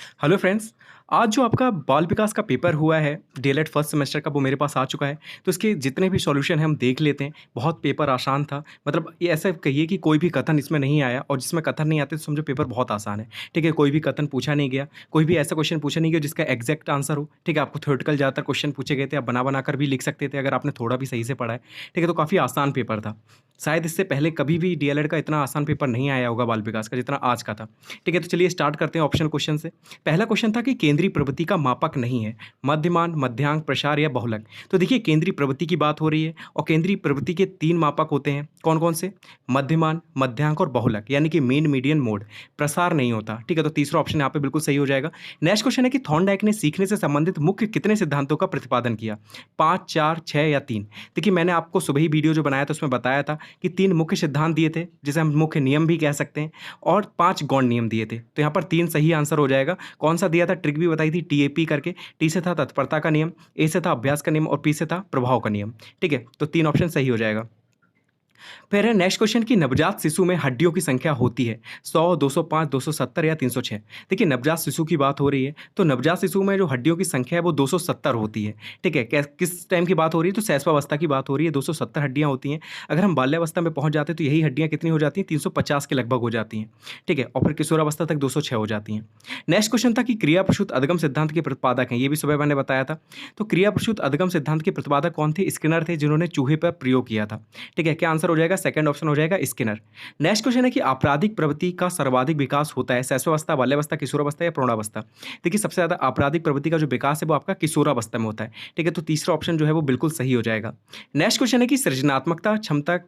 Hello friends. आज जो आपका बाल विकास का पेपर हुआ है डीएलएड फर्स्ट सेमेस्टर का, वो मेरे पास आ चुका है। तो इसके जितने भी सॉल्यूशन हैं हम देख लेते हैं। बहुत पेपर आसान था, मतलब ये ऐसा कहिए कि कोई भी कथन इसमें नहीं आया, और जिसमें कथन नहीं आते तो समझो पेपर बहुत आसान है। ठीक है, कोई भी कथन पूछा नहीं गया, कोई भी ऐसा क्वेश्चन पूछा नहीं गया जिसका एग्जैक्ट आंसर हो। ठीक है, आपको थ्योरेटिकल ज़्यादातर क्वेश्चन पूछे गए थे, आप बना बना कर भी लिख सकते थे अगर आपने थोड़ा भी सही से पढ़ा है। ठीक है, तो काफ़ी आसान पेपर था। शायद इससे पहले कभी भी डीएलएड का इतना आसान पेपर नहीं आया होगा बाल विकास का जितना आज का था। ठीक है, तो चलिए स्टार्ट करते हैं ऑप्शनल क्वेश्चन से। पहला क्वेश्चन था कि केंद्रीय प्रवृत्ति का मापक नहीं है, मध्यमान, मध्यांक, प्रसार या बहुलक। तो देखिए, केंद्रीय प्रवृत्ति की बात हो रही है और केंद्रीय प्रवृत्ति के 3 मापक होते हैं। कौन-कौन से? मध्यमान, मध्यांक और बहुलक, यानी कि मीन, मीडियन, मोड। प्रसार नहीं होता। ठीक है, तो तीसरा ऑप्शन यहाँ पे बिल्कुल सही हो जाएगा। नेक्स्ट क्वेश्चन है कि थॉर्नडाइक ने सीखने से संबंधित मुख्य कितने सिद्धांतों का प्रतिपादन किया? 5, 4, 6 या 3? देखिए, मैंने आपको सुबह ही वीडियो जो बनाया था उसमें बताया था कि 3 मुख्य सिद्धांत दिए थे, जिसे हम मुख्य नियम भी कह सकते हैं, और 5 गौण नियम दिए थे। तो यहाँ पर 3 सही आंसर हो जाएगा। कौन-सा दिया था? ट्रिक भी बताई थी, टीएपी करके। टी से था तत्परता का नियम, ए से था अभ्यास का नियम और पी से था प्रभाव का नियम। ठीक है, तो 3 ऑप्शन सही हो जाएगा। फिर है नेक्स्ट क्वेश्चन कि नवजात शिशु में हड्डियों की संख्या होती है 100, 205, 270 या 306। देखिए, नवजात शिशु की बात हो रही है, तो नवजात शिशु में जो हड्डियों की संख्या है वो 270 होती है। ठीक है, किस टाइम की बात हो रही है? तो शैशवावस्था की बात हो रही है, 270 हड्डियां होती हैं। अगर हम बाल्यावस्था में पहुंच जाते हैं तो यही हड्डियां कितनी हो जाती हैं? 350 के लगभग हो जाती हैं। ठीक है, और फिर किशोरावस्था तक 206 हो जाती हैं। नेक्स्ट क्वेश्चन था कि क्रिया प्रसूत अधिगम सिद्धांत के प्रतिपादक हैं, ये भी सुबह मैंने बताया था। तो क्रिया प्रसूत अधिगम सिद्धांत के प्रतिपादक कौन थे? स्किनर थे, जिन्होंने चूहे पर प्रयोग किया था। ठीक है, क्या आंसर हो जाएगा? सेकंड ऑप्शन हो जाएगा स्किनर। नेक्स्ट क्वेश्चन है कि आपराधिक प्रवृत्ति का सर्वाधिक विकास होता है शैशवावस्था, बाल्यावस्था, किशोरावस्था या प्रौढ़ावस्था। देखिए, सबसे ज्यादा आपराधिक प्रवृत्ति का जो विकास है वो आपका किशोरावस्था में होता है। ठीक है, तो तीसरा ऑप्शन जो है वो बिल्कुल सही हो जाएगा। नेक्स्ट क्वेश्चन है कि सृजनात्मकता क्षमता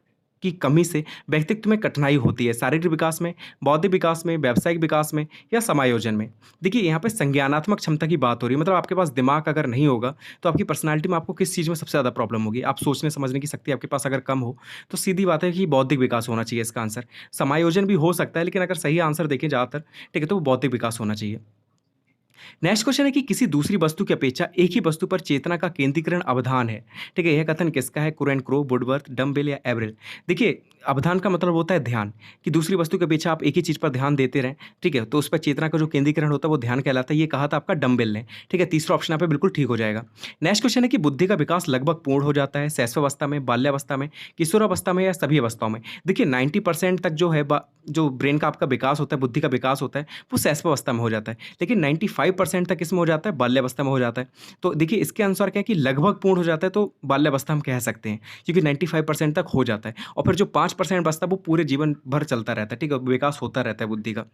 की कमी से व्यक्तित्व में कठिनाई होती है शारीरिक विकास में, बौद्धिक विकास में, व्यावसायिक विकास में या समायोजन में। देखिए, यहाँ पे संज्ञानात्मक क्षमता की बात हो रही है, मतलब आपके पास दिमाग अगर नहीं होगा तो आपकी पर्सनैलिटी में आपको किस चीज़ में सबसे ज़्यादा प्रॉब्लम होगी? आप सोचने समझने की शक्ति आपके पास अगर कम हो, तो सीधी बात है कि बौद्धिक विकास होना चाहिए इसका आंसर। समायोजन भी हो सकता है, लेकिन अगर सही आंसर देखें ज़्यादातर, ठीक है, तो वो बौद्धिक विकास होना चाहिए। नेक्स्ट क्वेश्चन है कि किसी दूसरी वस्तु की अपेक्षा एक ही वस्तु पर चेतना का केंद्रीकरण अवधान है। ठीक है, यह कथन किसका है? कुरेन क्रो, वुडवर्थ, डम्बेल या एवरेल? देखिए, अवधान का मतलब होता है ध्यान, कि दूसरी वस्तु की अपेक्षा आप एक ही चीज पर ध्यान देते रहें। ठीक है, तो उस पर चेतना का जो केंद्रीकरण होता है वो ध्यान कहलाता है। ये कहा था आपका डम्बेल ने। ठीक है, तीसरा ऑप्शन यहाँ पे बिल्कुल ठीक हो जाएगा। नेक्स्ट क्वेश्चन है कि बुद्धि का विकास लगभग पूर्ण हो जाता है शैशवावस्था में, बाल्यावस्था में, किशोरावस्था में या सभी अवस्थाओं में? देखिए, 90% तक जो है जो ब्रेन का आपका विकास होता है, बुद्धि का विकास होता है, वो शैशवावस्था में हो जाता है। लेकिन 95% तक किसमें हो जाता है? बाल्यावस्था में हो जाता है। तो देखिए, इसके अनुसार क्या है कि लगभग पूर्ण हो जाता है, तो बाल्यावस्था हम कह सकते हैं, क्योंकि 95% तक हो जाता है। और फिर जो 5% बचता है वो पूरे जीवन भर चलता रहता है। ठीक है, विकास होता रहता है बुद्धि का।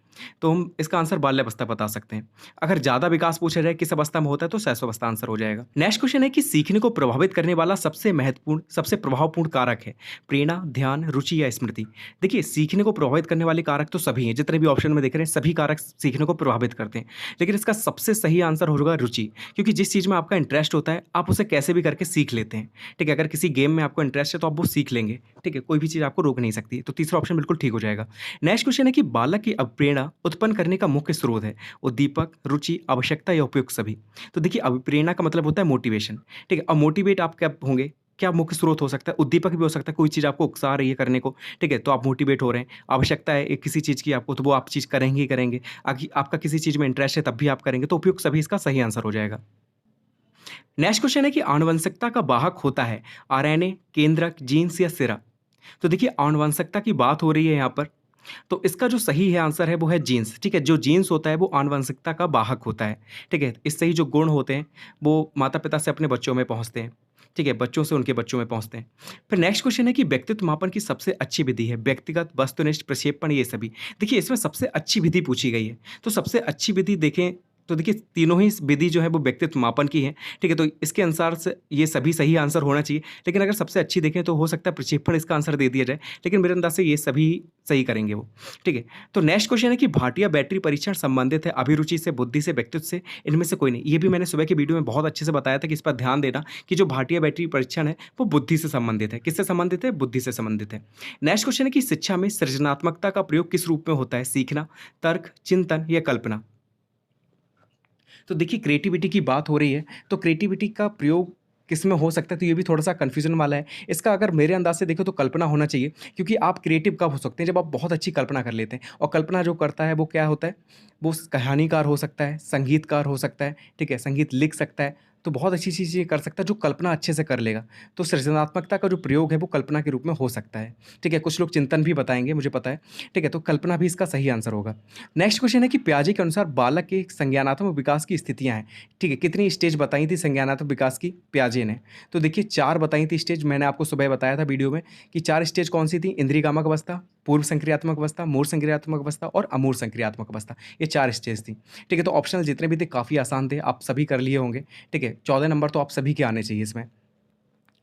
तो हम इसका आंसर बाल्यावस्था बता सकते हैं। अगर ज़्यादा विकास पूछा जाए किस अवस्था में होता है, तो शैशवावस्था आंसर हो जाएगा। नेक्स्ट क्वेश्चन है कि सीखने को प्रभावित करने वाला सबसे महत्वपूर्ण, सबसे प्रभावपूर्ण कारक है प्रेरणा, ध्यान, रुचि या स्मृति? देखिए, सीखने को प्रभावित करने वाले कारक तो सभी हैं, जितने भी ऑप्शन में देख रहे हैं सभी कारक सीखने को प्रभावित करते हैं। लेकिन इसका सबसे सही आंसर होगा रुचि, क्योंकि जिस चीज़ में आपका इंटरेस्ट होता है आप उसे कैसे भी करके सीख लेते हैं। ठीक है, अगर किसी गेम में आपको इंटरेस्ट है तो आप वो सीख लेंगे। ठीक है, कोई भी चीज़ आपको रोक नहीं सकती। तो तीसरा ऑप्शन बिल्कुल ठीक हो जाएगा। नेक्स्ट क्वेश्चन है कि बालक की अभिप्रेरणा उत्पन्न करने का मुख्य स्रोत है उद्दीपक, रुचि, आवश्यकता या उपयुक्त सभी? तो देखिए, अभिप्रेरणा का मतलब होता है मोटिवेशन। ठीक है, अब मोटिवेट आप क्या होंगे? क्या मुख्य स्रोत हो सकता है? उद्दीपक भी हो सकता है, कोई चीज़ आपको उकसा रही है करने को। ठीक है, तो आप मोटिवेट हो रहे हैं। आवश्यकता है एक किसी चीज़ की आपको, तो वो आप चीज़ करेंगे ही करेंगे। आपका किसी चीज़ में इंटरेस्ट है तब भी आप करेंगे, तो उपयुक्त सभी इसका सही आंसर हो जाएगा। नेक्स्ट क्वेश्चन है कि आनुवंशिकता का वाहक होता है आरएनए, केंद्रक, जीन्स या सिरा? तो देखिए, आनुवंशिकता की बात हो रही है यहाँ पर, तो इसका जो सही है आंसर है वो है जीन्स। ठीक है, जो जीन्स होता है वो आनुवंशिकता का वाहक होता है। ठीक है, इससे ही जो गुण होते हैं वो माता पिता से अपने बच्चों में पहुंचते हैं। ठीक है, बच्चों से उनके बच्चों में पहुंचते हैं। फिर नेक्स्ट क्वेश्चन है कि व्यक्तित्व मापन की सबसे अच्छी विधि है व्यक्तिगत, वस्तुनिष्ठ, प्रक्षेपण, ये सभी? देखिए, इसमें सबसे अच्छी विधि पूछी गई है, तो सबसे अच्छी विधि देखें तो देखिए, तीनों ही विधि जो है वो व्यक्तित्व मापन की है। ठीक है, तो इसके अनुसार से ये सभी सही आंसर होना चाहिए। लेकिन अगर सबसे अच्छी देखें तो हो सकता है प्रक्षेपण इसका आंसर दे दिया जाए, लेकिन मेरे अंदाज से ये सभी सही करेंगे वो। ठीक है, तो नेक्स्ट क्वेश्चन है कि भाटिया बैटरी परीक्षण संबंधित है अभिरुचि से, बुद्धि से, व्यक्तित्व से, इनमें से कोई नहीं? ये भी मैंने सुबह की वीडियो में बहुत अच्छे से बताया था कि इस पर ध्यान देना कि जो भाटिया बैटरी परीक्षण है वो बुद्धि से संबंधित है। किससे संबंधित है? बुद्धि से संबंधित है। नेक्स्ट क्वेश्चन है कि शिक्षा में सृजनात्मकता का प्रयोग किस रूप में होता है? सीखना, तर्क, चिंतन या कल्पना? तो देखिए, क्रिएटिविटी की बात हो रही है, तो क्रिएटिविटी का प्रयोग किस में हो सकता है, तो ये भी थोड़ा-सा कन्फ्यूज़न वाला है। इसका अगर मेरे अंदाज़ से देखें तो कल्पना होना चाहिए, क्योंकि आप क्रिएटिव कब हो सकते हैं, जब आप बहुत अच्छी कल्पना कर लेते हैं, और कल्पना जो करता है वो क्या होता है, वो कहानीकार हो सकता है, संगीतकार हो सकता है, ठीक है? संगीत लिख सकता है, तो बहुत अच्छी चीज़ें कर सकता है जो कल्पना अच्छे से कर लेगा। तो सृजनात्मकता का जो प्रयोग है वो कल्पना के रूप में हो सकता है, ठीक है? कुछ लोग चिंतन भी बताएँगे, मुझे पता है, ठीक है? तो कल्पना भी इसका सही आंसर होगा। नेक्स्ट क्वेश्चन है कि पियाजे के अनुसार बालक के संज्ञानात्मक विकास की स्थितियाँ हैं, ठीक है? कितनी स्टेज बताई थी संज्ञानात्मक विकास की पियाजे ने? तो देखिए 4 बताई थी स्टेज, मैंने आपको सुबह बताया था वीडियो में कि 4 स्टेज कौन-सी थी? इंद्रियगामक अवस्था, पूर्व संक्रियात्मक अवस्था, मूढ़ संक्रियात्मक अवस्था और अमूढ़ संक्रियात्मक अवस्था। ये 4 स्टेज थी, ठीक है? तो ऑप्शनल जितने भी थे काफ़ी आसान थे, आप सभी कर लिए होंगे, ठीक है? 14 नंबर तो आप सभी के आने चाहिए इसमें।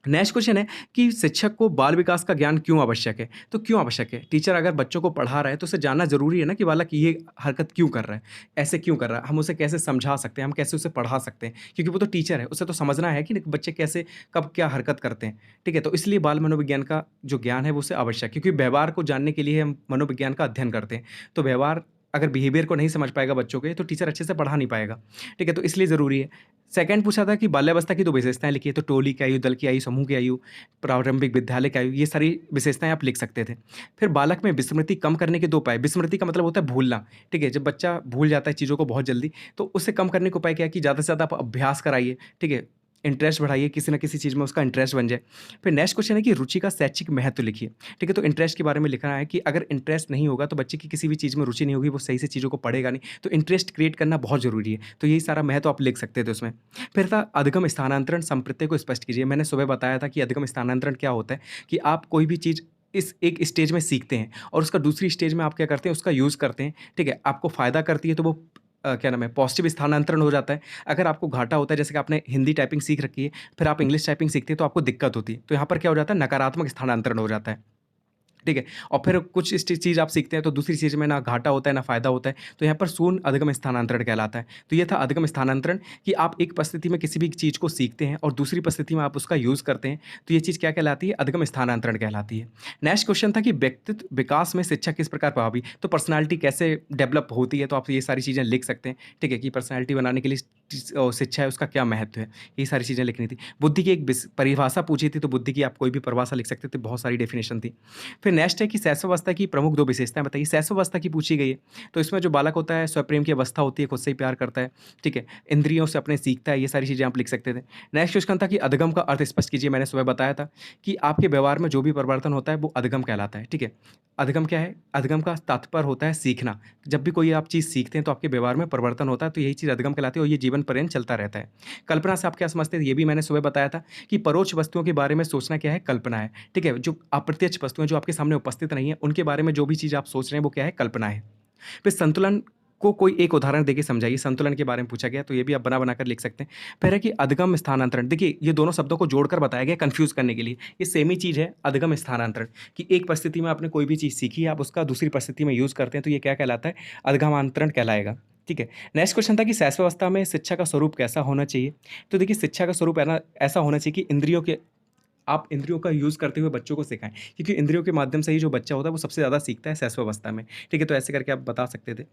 नेक्स्ट क्वेश्चन है कि शिक्षक को बाल विकास का ज्ञान क्यों आवश्यक है? तो क्यों आवश्यक है? टीचर अगर बच्चों को पढ़ा रहा है तो उसे जानना ज़रूरी है ना कि बालक ये हरकत क्यों कर रहा है? ऐसे क्यों कर रहा है? हम उसे कैसे समझा सकते हैं? हम कैसे उसे पढ़ा सकते हैं? क्योंकि वो तो टीचर है, उसे तो समझना है कि बच्चे कैसे कब क्या हरकत करते हैं, ठीक है? तो इसलिए बाल मनोविज्ञान का जो ज्ञान है वो उसे आवश्यक है, क्योंकि व्यवहार को जानने के लिए हम मनोविज्ञान का अध्ययन करते हैं। तो व्यवहार अगर बिहेवियर को नहीं समझ पाएगा बच्चों के, तो टीचर अच्छे से पढ़ा नहीं पाएगा, ठीक है? तो इसलिए ज़रूरी है। सेकंड पूछा था कि बाल्यावस्था की 2 विशेषताएँ लिखिए, तो टोली की आयु, दल की आयु, समूह की आयु, प्रारंभिक विद्यालय की आयु, ये सारी विशेषताएँ आप लिख सकते थे। फिर बालक में विस्मृति कम करने के 2 उपाय। विस्मृति का मतलब होता है भूलना, ठीक है? जब बच्चा भूल जाता है चीज़ों को बहुत जल्दी, तो उसे कम करने के उपाय क्या है कि ज़्यादा से ज़्यादा आप अभ्यास कराइए, ठीक है? इंटरेस्ट बढ़ाइए, किसी न किसी चीज़ में उसका इंटरेस्ट बन जाए। फिर नेक्स्ट क्वेश्चन है कि रुचि का शैक्षिक महत्व लिखिए, ठीक है? तो इंटरेस्ट के बारे में लिखना है कि अगर इंटरेस्ट नहीं होगा तो बच्चे की किसी भी चीज़ में रुचि नहीं होगी, वो सही से चीज़ों को पढ़ेगा नहीं, तो इंटरेस्ट क्रिएट करना बहुत ज़रूरी है। तो यही सारा महत्व आप लिख सकते थे उसमें। फिर था अधिगम स्थानांतरण संप्रत्यय को स्पष्ट कीजिए। मैंने सुबह बताया था कि अधिगम स्थानांतरण क्या होता है, कि आप कोई भी चीज़ इस एक स्टेज में सीखते हैं और उसका दूसरी स्टेज में आप क्या करते हैं, उसका यूज़ करते हैं, ठीक है? आपको फ़ायदा करती है तो वो क्या नाम है, पॉज़िटिव स्थानांतरण हो जाता है। अगर आपको घाटा होता है, जैसे कि आपने हिंदी टाइपिंग सीख रखी है, फिर आप इंग्लिश टाइपिंग सीखते हैं तो आपको दिक्कत होती है। तो यहाँ पर क्या हो जाता है, नकारात्मक स्थानांतरण हो जाता है। ठीक है? और फिर कुछ चीज़ आप सीखते हैं तो दूसरी चीज़ में ना घाटा होता है, ना फ़ायदा होता है, तो यहाँ पर शून्य अधिगम स्थानांतरण कहलाता है। तो ये था अधिगम स्थानांतरण, कि आप एक परिस्थिति में किसी भी चीज़ को सीखते हैं और दूसरी परिस्थिति में आप उसका यूज़ करते हैं, तो ये चीज़ क्या कहलाती है? अधिगम स्थानांतरण कहलाती है। नेक्स्ट क्वेश्चन था कि व्यक्तित्व विकास में शिक्षा किस प्रकार प्रभावी, तो पर्सनैलिटी कैसे डेवलप होती है, तो आप ये सारी चीज़ें लिख सकते हैं, ठीक है? कि पर्सनैलिटी बनाने के लिए शिक्षा है, उसका क्या महत्व है, ये सारी चीज़ें लिखनी थी। बुद्धि की एक परिभाषा पूछी थी, तो बुद्धि की आप कोई भी परिभाषा लिख सकते थे, बहुत सारी डेफिनेशन थी। फिर नेक्स्ट है कि शैशवावस्था की प्रमुख 2 विशेषताएँ बताइए। शैशवावस्था की पूछी गई है, तो इसमें जो बालक होता है स्वप्रेम की अवस्था होती है, खुद से ही प्यार करता है, ठीक है? इंद्रियों से अपने सीखता है, ये सारी चीज़ें आप लिख सकते थे। नेक्स्ट क्वेश्चन था कि अधगम का अर्थ स्पष्ट कीजिए। मैंने सुबह बताया था कि आपके व्यवहार में जो भी परिवर्तन होता है वो अधगम कहलाता है, ठीक है? अधगम क्या है? अधगम का तात्पर्य होता है सीखना। जब भी कोई आप चीज़ सीखते हैं तो आपके व्यवहार में परिवर्तन होता है, तो यही चीज़ अधगम कहलाती है और ये जीवन पर्यंत चलता रहता है। कल्पना से आप क्या समझते हैं? ये भी मैंने सुबह बताया था कि परोक्ष वस्तुओं के बारे में सोचना क्या है? कल्पना है, ठीक है? जो अप्रत्यक्ष वस्तुएँ जो आपके सामने उपस्थित नहीं है, उनके बारे में जो भी चीज़ आप सोच रहे हैं वो क्या है? कल्पना है। फिर संतुलन को कोई एक उदाहरण देके समझाइए। संतुलन के बारे में पूछा गया, तो ये भी आप बना-बना कर लिख सकते हैं। फिर है कि अधगम स्थानांतरण, देखिए ये दोनों शब्दों को जोड़कर बताया गया कन्फ्यूज़ करने के लिए। ये सेम ही चीज़ है, अधगम स्थानांतरण, कि एक परिस्थिति में आपने कोई भी चीज़ सीखी है, आप उसका दूसरी परिस्थिति में यूज़ करते हैं, तो ये क्या कहलाता है? अधगमांतरण कहलाएगा। ठीक है। नेक्स्ट क्वेश्चन था कि शैशवावस्था में शिक्षा का स्वरूप कैसा होना चाहिए? तो देखिए शिक्षा का स्वरूप है ना, ऐसा होना चाहिए कि इंद्रियों के आप इंद्रियों का यूज़ करते हुए बच्चों को सिखाएँ, क्योंकि इंद्रियों के माध्यम से ही जो बच्चा होता है वो सबसे ज़्यादा सीखता है शैशवावस्था में। ठीक है, तो ऐसे करके आप बता सकते थे।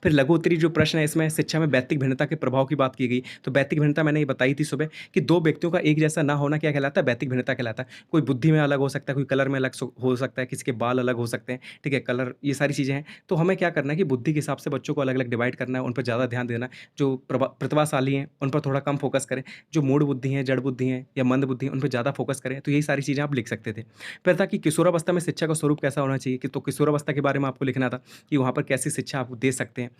फिर लघु उत्तरीय जो प्रश्न है, इसमें शिक्षा में व्यक्तिक भिन्नता के प्रभाव की बात की गई। तो व्यक्तिक भिन्नता मैंने ये बताई थी सुबह, कि 2 व्यक्तियों का एक जैसा ना होना क्या कहलाता है? व्यक्तिक भिन्नता कहलाता है। कोई बुद्धि में अलग हो सकता है, कोई कलर में अलग हो सकता है, किसी के बाल अलग हो सकते हैं, ठीक है? कलर, ये सारी चीज़ें हैं। तो हमें क्या करना है कि बुद्धि के हिसाब से बच्चों को अलग-अलग डिवाइड करना है, उन पे ज़्यादा ध्यान देना है। जो प्रतिभाशाली हैं, उन पर थोड़ा कम फ़ोकस करें। जो मूढ़ बुद्धि हैं, जड़ बुद्धि हैं या मंद बुद्धि है, उन पे ज़्यादा फ़ोकस करें। तो यही सारी चीज़ें आप लिख सकते थे। फिर था कि किशोरावस्था में शिक्षा का स्वरूप कैसा होना चाहिए? कि तो किशोरावस्था के बारे में आपको लिखना था कि वहाँ पर कैसी शिक्षा आप दे सकते हैं।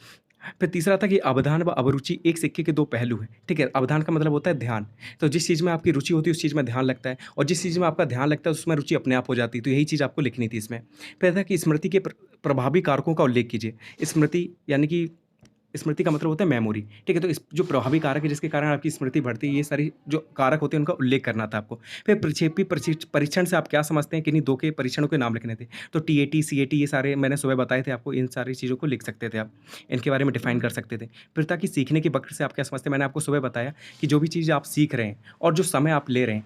फिर तीसरा था कि अवधान व अभिरुचि एक सिक्के के 2 पहलू हैं, ठीक है? अवधान का मतलब होता है ध्यान। तो जिस चीज़ में आपकी रुचि होती है, उस चीज़ में ध्यान लगता है, और जिस चीज़ में आपका ध्यान लगता है, उसमें रुचि अपने आप हो जाती है। तो यही चीज़ आपको लिखनी थी इसमें। फिर था कि स्मृति के प्रभावी कारकों का उल्लेख कीजिए। स्मृति यानी कि स्मृति का मतलब होता है मेमोरी, ठीक है? तो इस जो प्रभावी कारक है जिसके कारण आपकी स्मृति बढ़ती है, ये सारी जो कारक होते हैं उनका उल्लेख करना था आपको। फिर प्रक्षेपी परीक्षण से आप क्या समझते हैं? किन्हीं 2 के परीक्षणों के नाम लिखने थे। तो टीएटी, सीएटी, ये सारे मैंने सुबह बताए थे आपको, इन सारी चीज़ों को लिख सकते थे आप। इनके बारे में डिफाइन कर सकते थे। फिर था कि सीखने के वक्र से आप क्या समझते हैं? मैंने आपको सुबह बताया कि जो भी चीज़ आप सीख रहे हैं और जो समय आप ले रहे हैं,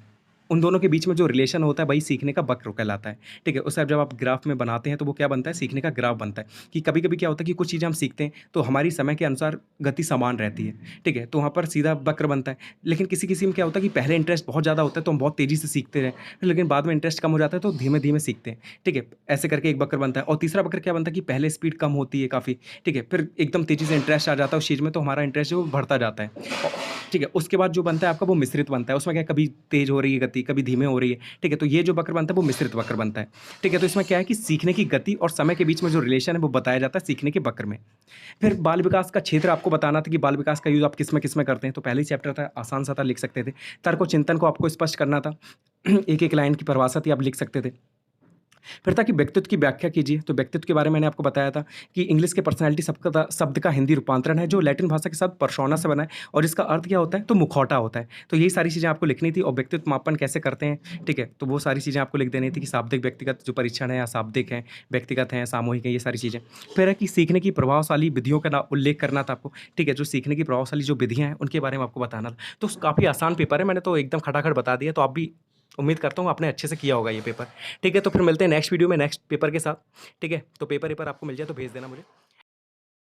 उन दोनों के बीच में जो रिलेशन होता है वही सीखने का वक्र कहलाता है, ठीक है? उसे जब आप ग्राफ में बनाते हैं तो वो क्या बनता है, सीखने का ग्राफ बनता है कि कभी-कभी क्या होता है कि कुछ चीज़ें हम सीखते हैं तो हमारी समय के अनुसार गति समान रहती है, ठीक है? तो वहाँ पर सीधा वक्र बनता है। लेकिन किसी-किसी में क्या होता है कि पहले इंटरेस्ट बहुत ज़्यादा होता है तो हम बहुत तेज़ी से सीखते हैं, लेकिन बाद में इंटरेस्ट कम हो जाता है तो धीमे-धीमे सीखते हैं, ठीक है? ऐसे करके एक वक्र बनता है और तीसरा वक्र क्या बनता है कि पहले स्पीड कम होती है काफ़ी, ठीक है? फिर एकदम तेज़ी से इंटरेस्ट आ जाता है उस चीज़ में तो हमारा इंटरेस्ट जो है वो बढ़ता जाता है। ठीक है, उसके बाद जो बनता है आपका वो मिश्रित बनता है, उसमें क्या है कभी तेज़ हो रही है गति, कभी धीमे हो रही है, ठीक है? तो ये जो वक्र बनता है वो मिश्रित वक्र बनता है, ठीक है? तो इसमें क्या है कि सीखने की गति और समय के बीच में जो रिलेशन है वो बताया जाता है सीखने के वक्र में। फिर बाल विकास का क्षेत्र आपको बताना था कि बाल विकास का यूज़ आप किस में करते हैं, तो पहले ही चैप्टर था, आसान सा था, लिख सकते थे। तर्क और चिंतन को आपको स्पष्ट करना था, एक-एक लाइन की परिभाषा थी, आप लिख सकते थे। फिर था कि व्यक्तित्व की व्याख्या कीजिए, तो व्यक्तित्व के बारे में मैंने आपको बताया था कि इंग्लिश के पर्सनैलिटी शब्द का हिंदी रूपांतरण है जो लैटिन भाषा के साथ पर्सोना से बना है और इसका अर्थ क्या होता है, तो मुखौटा होता है। तो यही सारी चीज़ें आपको लिखनी थी और व्यक्तित्व मापन कैसे करते हैं, ठीक है? तो वो सारी चीज़ें आपको लिख देनी थी कि शाब्दिक व्यक्तिगत जो परीक्षण है या शाब्दिक है, व्यक्तिगत हैं, सामूहिक हैं, ये सारी चीज़ें। फिर है कि सीखने की प्रभावशाली विधियों का ना उल्लेख करना था आपको, ठीक है? जो सीखने की प्रभावशाली जो विधियाँ हैं, उनके बारे में आपको बताना था। तो काफ़ी आसान पेपर है, मैंने तो एकदम खटाखट बता दिया, तो आप भी उम्मीद करता हूँ आपने अच्छे से किया होगा ये पेपर। ठीक है, तो फिर मिलते हैं नेक्स्ट वीडियो में नेक्स्ट पेपर के साथ। ठीक है, तो पेपर वेपर आपको मिल जाए तो भेज देना मुझे।